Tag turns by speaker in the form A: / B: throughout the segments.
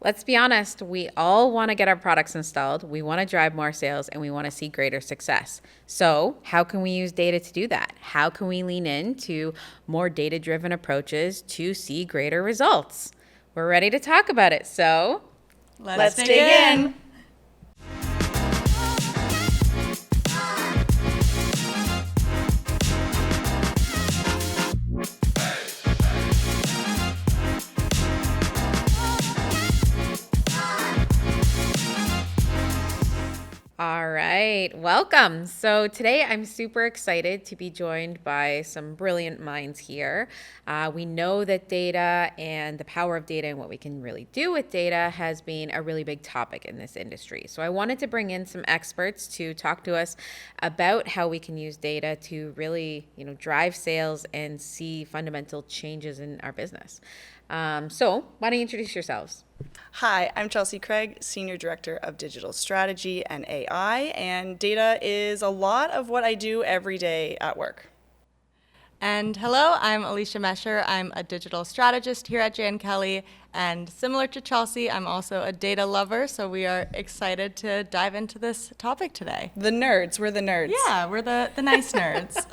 A: Let's be honest, we all want to get our products installed, we want to drive more sales, and we want to see greater success. So, how can we use data to do that? How can we lean into more data-driven approaches to see greater results? We're ready to talk about it, so
B: let's dig in.
A: All right, welcome. So today I'm super excited to be joined by some brilliant minds here. We know that data and the power of data and what we can really do with data has been a really big topic in this industry. So I wanted to bring in some experts to talk to us about how we can use data to really, drive sales and see fundamental changes in our business. So why don't you introduce yourselves?
B: Hi, I'm Chelsea Craig, Senior Director of Digital Strategy and AI, and data is a lot of what I do every day at work.
C: And hello, I'm Alicia Mesher. I'm a digital strategist here at Jen Candlish, and similar to Chelsea, I'm also a data lover, so we are excited to dive into this topic today.
B: We're the nerds.
C: Yeah, we're the nice nerds.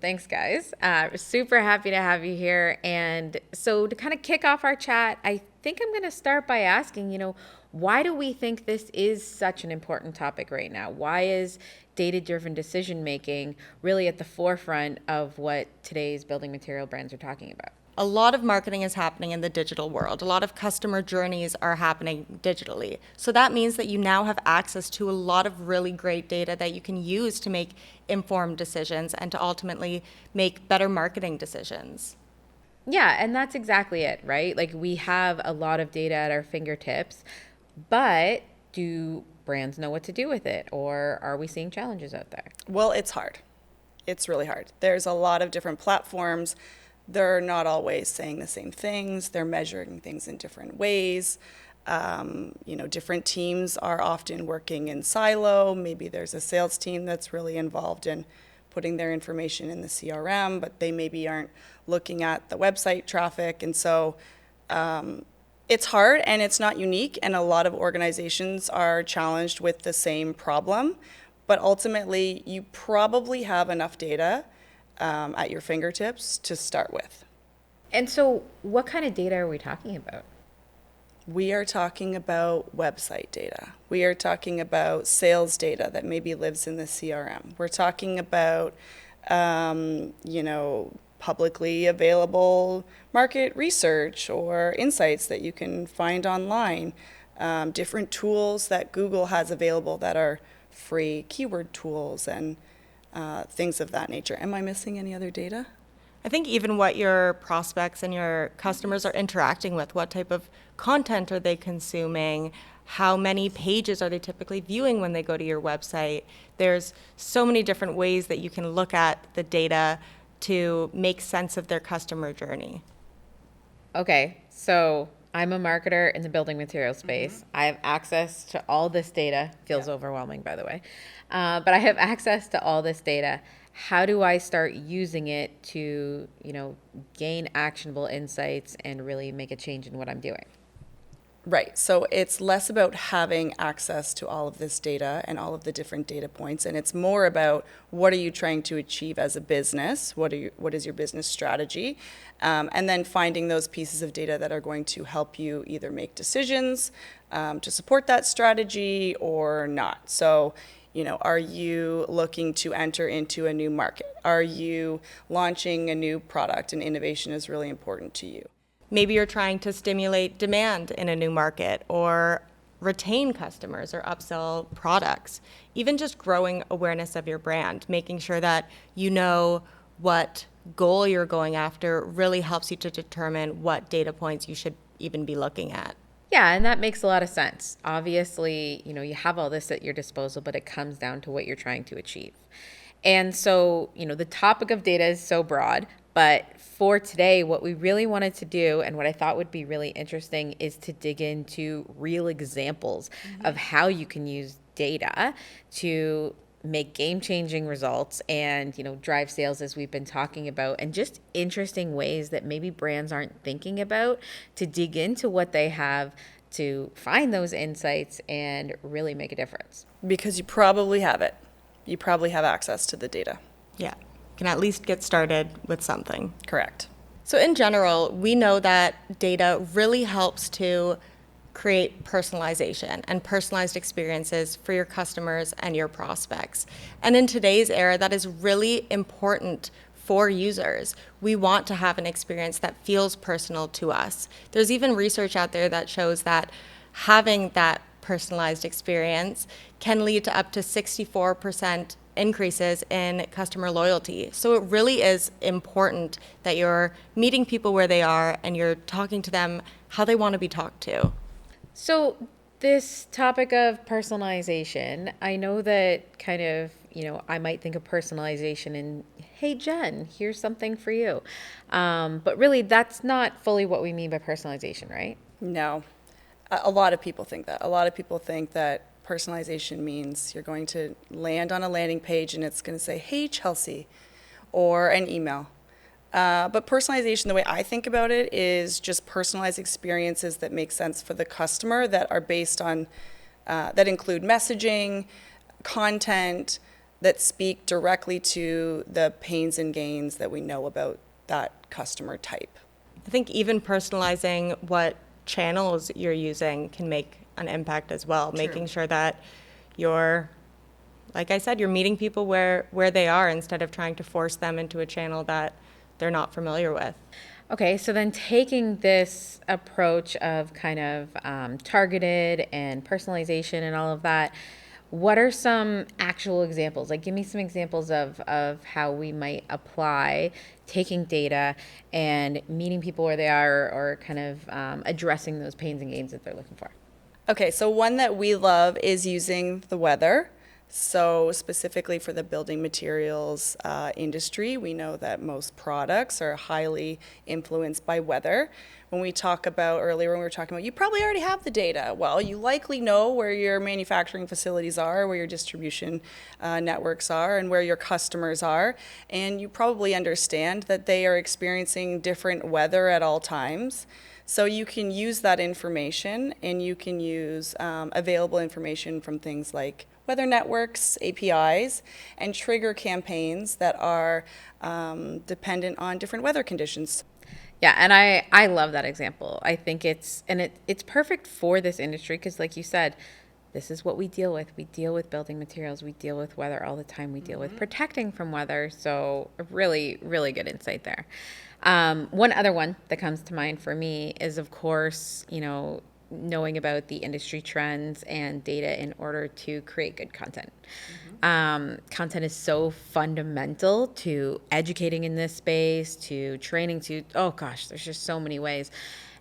A: Thanks, guys. Super happy to have you here. And so to kind of kick off our chat, I think I'm going to start by asking, why do we think this is such an important topic right now? Why is data-driven decision-making really at the forefront of what today's building material brands are talking about?
C: A lot of marketing is happening in the digital world. A lot of customer journeys are happening digitally. So that means that you now have access to a lot of really great data that you can use to make informed decisions and to ultimately make better marketing decisions.
A: Yeah, and that's exactly it, right? Like we have a lot of data at our fingertips, but do brands know what to do with it, or are we seeing challenges out there?
B: Well, it's hard. It's really hard. There's a lot of different platforms. They're not always saying the same things. They're measuring things in different ways. Different teams are often working in silo. Maybe there's a sales team that's really involved in putting their information in the CRM, but they maybe aren't looking at the website traffic. And so it's hard and it's not unique. And a lot of organizations are challenged with the same problem. But ultimately, you probably have enough data at your fingertips to start with.
A: And so what kind of data are we talking about?
B: We are talking about website data. We are talking about sales data that maybe lives in the CRM. We're talking about, publicly available market research or insights that you can find online, different tools that Google has available that are free, keyword tools and things of that nature. Am I missing any other data?
C: I think even what your prospects and your customers are interacting with, what type of content are they consuming, how many pages are they typically viewing when they go to your website. There's so many different ways that you can look at the data to make sense of their customer journey.
A: Okay, so I'm a marketer in the building material space. Mm-hmm. I have access to all this data. Feels overwhelming, by the way. But I have access to all this data. How do I start using it to, gain actionable insights and really make a change in what I'm doing?
B: Right. So it's less about having access to all of this data and all of the different data points, and it's more about what are you trying to achieve as a business? What is your business strategy? And then finding those pieces of data that are going to help you either make decisions to support that strategy or not. So, are you looking to enter into a new market? Are you launching a new product, and innovation is really important to you?
C: Maybe you're trying to stimulate demand in a new market or retain customers or upsell products. Even just growing awareness of your brand, making sure that you know what goal you're going after really helps you to determine what data points you should even be looking at.
A: Yeah, and that makes a lot of sense. Obviously, you have all this at your disposal, but it comes down to what you're trying to achieve. And so, the topic of data is so broad, but for today, what we really wanted to do and what I thought would be really interesting is to dig into real examples of how you can use data to make game-changing results and, drive sales as we've been talking about, and just interesting ways that maybe brands aren't thinking about to dig into what they have to find those insights and really make a difference?
B: Because you probably have it. You probably have access to the data.
C: Yeah, can at least get started with something.
B: Correct.
C: So in general, we know that data really helps to create personalization and personalized experiences for your customers and your prospects. And in today's era, that is really important for users. We want to have an experience that feels personal to us. There's even research out there that shows that having that personalized experience can lead to up to 64% increases in customer loyalty. So it really is important that you're meeting people where they are and you're talking to them how they want to be talked to.
A: So, this topic of personalization, I know that kind of, I might think of personalization and, hey, Jen, here's something for you. But really, that's not fully what we mean by personalization, right?
B: No. A lot of people think that. A lot of people think that personalization means you're going to land on a landing page and it's going to say, hey, Chelsea, or an email. But personalization, the way I think about it, is just personalized experiences that make sense for the customer, that are based on, that include messaging, content, that speak directly to the pains and gains that we know about that customer type.
C: I think even personalizing what channels you're using can make an impact as well, making sure that you're, like I said, you're meeting people where they are instead of trying to force them into a channel that they're not familiar with.
A: Okay, so then taking this approach of kind of targeted and personalization and all of that, what are some actual examples? Like, give me some examples of how we might apply taking data and meeting people where they are, or kind of addressing those pains and gains that they're looking for.
B: Okay, so one that we love is using the weather. So specifically for the building materials industry, we know that most products are highly influenced by weather. When we talk about earlier, when we were talking about, you probably already have the data. Well, you likely know where your manufacturing facilities are, where your distribution networks are, and where your customers are. And you probably understand that they are experiencing different weather at all times. So you can use that information, and you can use available information from things like weather networks, APIs, and trigger campaigns that are dependent on different weather conditions.
A: Yeah, and I love that example. I think it's perfect for this industry because, like you said, this is what we deal with. We deal with building materials. We deal with weather all the time. We deal with protecting from weather. So a really, really good insight there. One other one that comes to mind for me is, of course, knowing about the industry trends and data in order to create good content. Content is so fundamental to educating in this space, to training, to, oh gosh, there's just so many ways.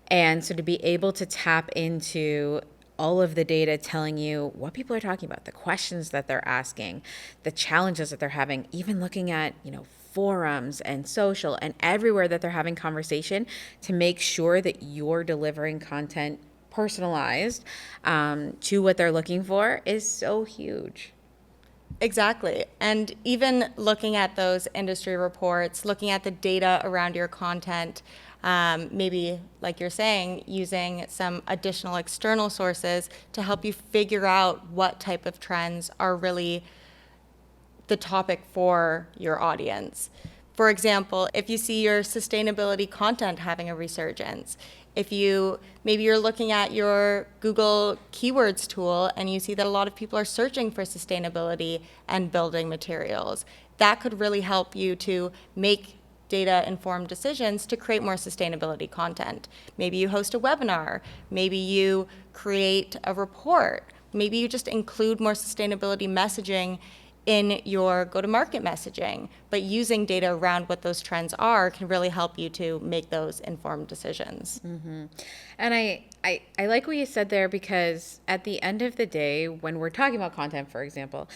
A: And so to be able to tap into all of the data telling you what people are talking about, the questions that they're asking, the challenges that they're having, even looking at, forums and social and everywhere that they're having conversation, to make sure that you're delivering content personalized to what they're looking for is so huge.
C: Exactly. And even looking at those industry reports, looking at the data around your content, maybe, like you're saying, using some additional external sources to help you figure out what type of trends are really the topic for your audience. For example, if you see your sustainability content having a resurgence, if maybe you're looking at your Google keywords tool and you see that a lot of people are searching for sustainability and building materials, that could really help you to make data-informed decisions to create more sustainability content. Maybe you host a webinar, maybe you create a report, maybe you just include more sustainability messaging in your go-to-market messaging, but using data around what those trends are can really help you to make those informed decisions.
A: Mm-hmm. And I like what you said there, because at the end of the day, when we're talking about content, for example,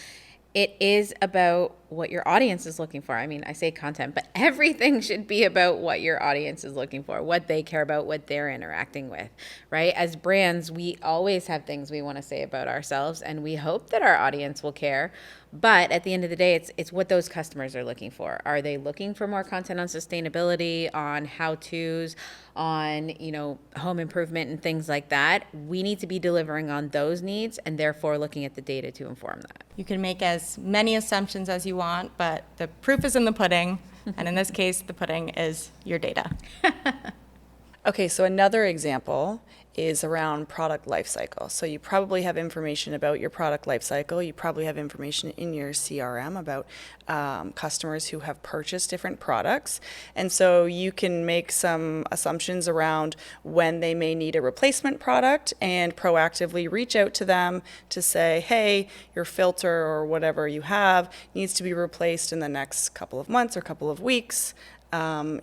A: it is about what your audience is looking for. I mean, I say content, but everything should be about what your audience is looking for, what they care about, what they're interacting with, right? As brands, we always have things we want to say about ourselves, and we hope that our audience will care. But at the end of the day, it's what those customers are looking for. Are they looking for more content on sustainability, on how-tos, on, home improvement and things like that? We need to be delivering on those needs, and therefore looking at the data to inform that.
C: You can make as many assumptions as you want, but the proof is in the pudding. And in this case, the pudding is your data.
B: Okay, so another example is around product lifecycle. So you probably have information about your product lifecycle. You probably have information in your CRM about customers who have purchased different products. And so you can make some assumptions around when they may need a replacement product and proactively reach out to them to say, hey, your filter or whatever you have needs to be replaced in the next couple of months or couple of weeks.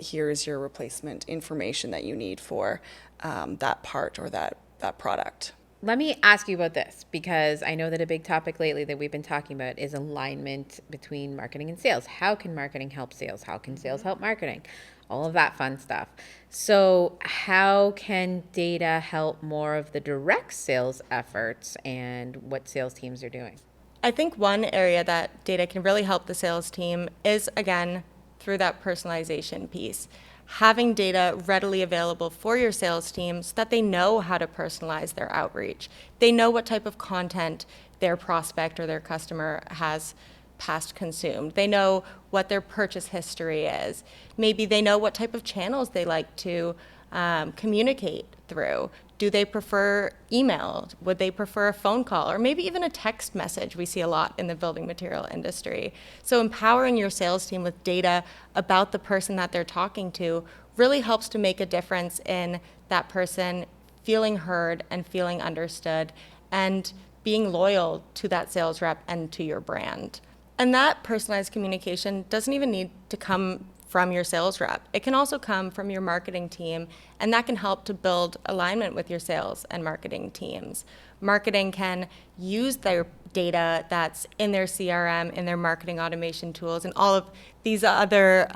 B: Here's your replacement information that you need for that part or that product.
A: Let me ask you about this, because I know that a big topic lately that we've been talking about is alignment between marketing and sales. How can marketing help sales? How can sales help marketing? All of that fun stuff. So how can data help more of the direct sales efforts and what sales teams are doing?
C: I think one area that data can really help the sales team is, again, through that personalization piece. Having data readily available for your sales team so that they know how to personalize their outreach. They know what type of content their prospect or their customer has past consumed. They know what their purchase history is. Maybe they know what type of channels they like to communicate through. Do they prefer email? Would they prefer a phone call? Or maybe even a text message we see a lot in the building material industry. So empowering your sales team with data about the person that they're talking to really helps to make a difference in that person feeling heard and feeling understood and being loyal to that sales rep and to your brand. And that personalized communication doesn't even need to come from your sales rep. It can also come from your marketing team, and that can help to build alignment with your sales and marketing teams. Marketing can use their data that's in their CRM, in their marketing automation tools, and all of these other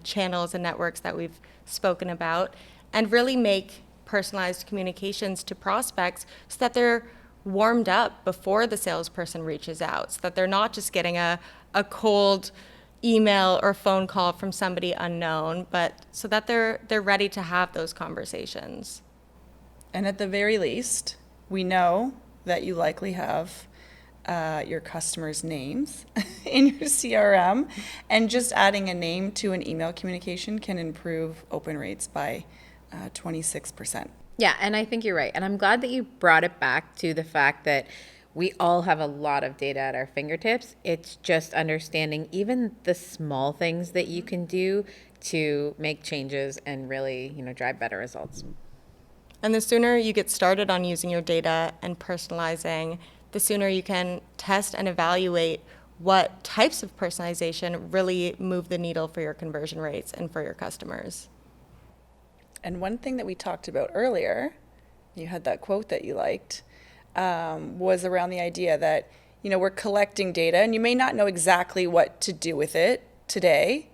C: channels and networks that we've spoken about, and really make personalized communications to prospects so that they're warmed up before the salesperson reaches out, so that they're not just getting a cold email or phone call from somebody unknown, but so that they're ready to have those conversations.
B: And at the very least, we know that you likely have your customers' names in your CRM, and just adding a name to an email communication can improve open rates by 26%.
A: Yeah, and I think you're right. And I'm glad that you brought it back to the fact that we all have a lot of data at our fingertips. It's just understanding even the small things that you can do to make changes and really, drive better results.
C: And the sooner you get started on using your data and personalizing, the sooner you can test and evaluate what types of personalization really move the needle for your conversion rates and for your customers.
B: And one thing that we talked about earlier, you had that quote that you liked, was around the idea that, we're collecting data and you may not know exactly what to do with it today,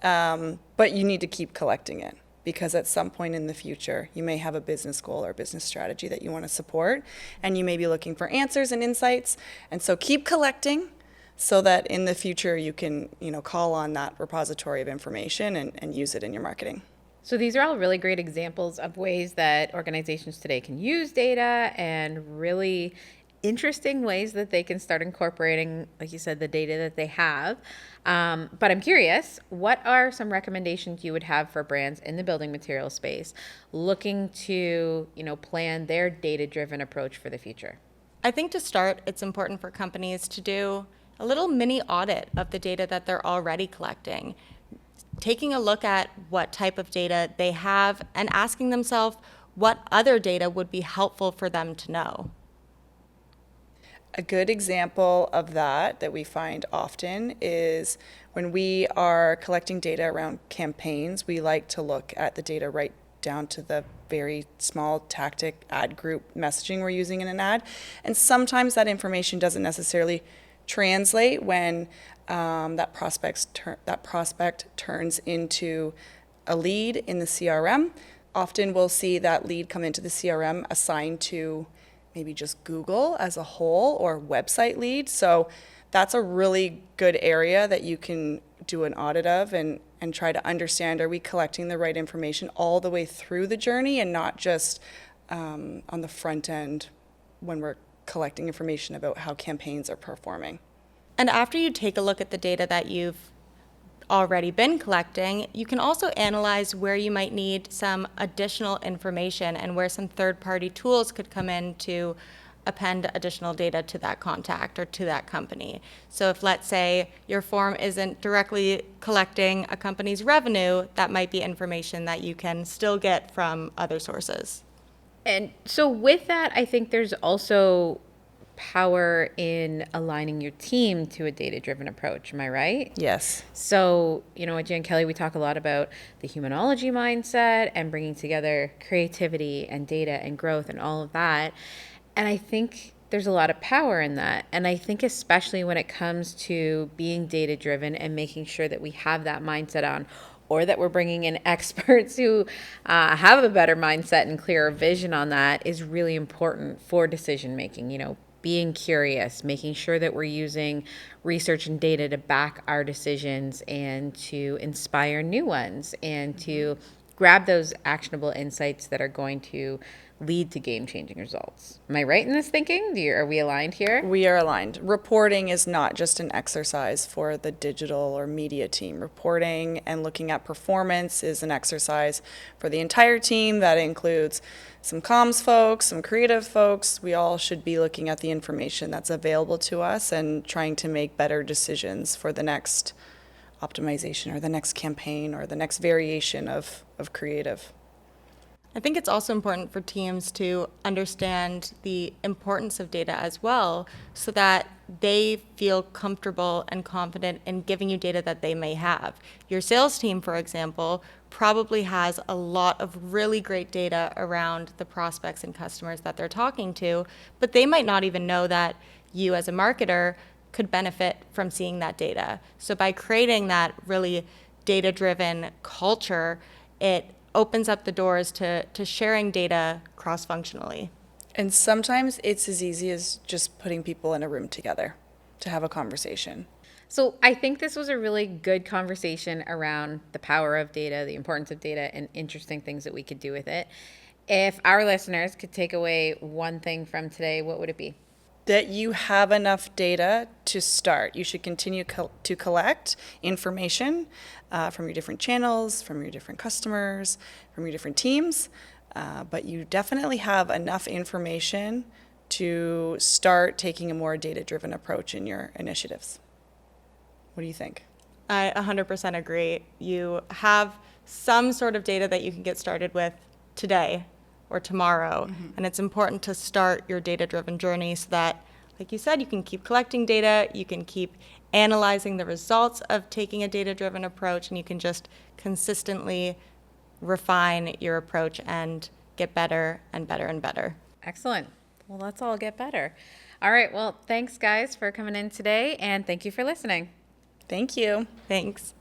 B: but you need to keep collecting it, because at some point in the future, you may have a business goal or business strategy that you want to support, and you may be looking for answers and insights. And so keep collecting so that in the future you can, call on that repository of information and use it in your marketing.
A: So these are all really great examples of ways that organizations today can use data, and really interesting ways that they can start incorporating, like you said, the data that they have. But I'm curious, what are some recommendations you would have for brands in the building material space looking to, plan their data-driven approach for the future?
C: I think to start, it's important for companies to do a little mini audit of the data that they're already collecting, taking a look at what type of data they have and asking themselves what other data would be helpful for them to know.
B: A good example of that we find often is when we are collecting data around campaigns, we like to look at the data right down to the very small tactic ad group messaging we're using in an ad. And sometimes that information doesn't necessarily translate when that prospect turns into a lead in the CRM. Often we'll see that lead come into the CRM assigned to maybe just Google as a whole or website lead. So that's a really good area that you can do an audit of and try to understand, are we collecting the right information all the way through the journey and not just on the front end when we're collecting information about how campaigns are performing.
C: And after you take a look at the data that you've already been collecting, you can also analyze where you might need some additional information and where some third-party tools could come in to append additional data to that contact or to that company. So if, let's say, your form isn't directly collecting a company's revenue, that might be information that you can still get from other sources.
A: And so with that, I think there's also power in aligning your team to a data-driven approach. Am I right?
B: Yes.
A: So, at Jen Kelly, we talk a lot about the humanology mindset and bringing together creativity and data and growth and all of that. And I think there's a lot of power in that. And I think especially when it comes to being data-driven and making sure that we have that mindset on, or that we're bringing in experts who have a better mindset and clearer vision on that, is really important for decision making. Being curious, making sure that we're using research and data to back our decisions and to inspire new ones and to grab those actionable insights that are going to lead to game-changing results. Am I right in this thinking? Are we aligned here?
B: We are aligned. Reporting is not just an exercise for the digital or media team. Reporting and looking at performance is an exercise for the entire team. That includes some comms folks, some creative folks. We all should be looking at the information that's available to us and trying to make better decisions for the next optimization or the next campaign or the next variation of creative.
C: I think it's also important for teams to understand the importance of data as well, so that they feel comfortable and confident in giving you data that they may have. Your sales team, for example, probably has a lot of really great data around the prospects and customers that they're talking to, but they might not even know that you as a marketer could benefit from seeing that data. So by creating that really data-driven culture, it opens up the doors to sharing data cross-functionally.
B: And sometimes it's as easy as just putting people in a room together to have a conversation.
A: So I think this was a really good conversation around the power of data, the importance of data, and interesting things that we could do with it. If our listeners could take away one thing from today, what would it be?
B: That you have enough data to start. You should continue to collect information from your different channels, from your different customers, from your different teams, but you definitely have enough information to start taking a more data-driven approach in your initiatives. What do you think?
C: I 100% agree. You have some sort of data that you can get started with today or tomorrow. And it's important to start your data-driven journey so that, like you said, you can keep collecting data, you can keep analyzing the results of taking a data-driven approach, and you can just consistently refine your approach and get better and better and better.
A: Excellent. Well, let's all get better. All right. Well, thanks, guys, for coming in today, and thank you for listening.
B: Thank you.
C: Thanks.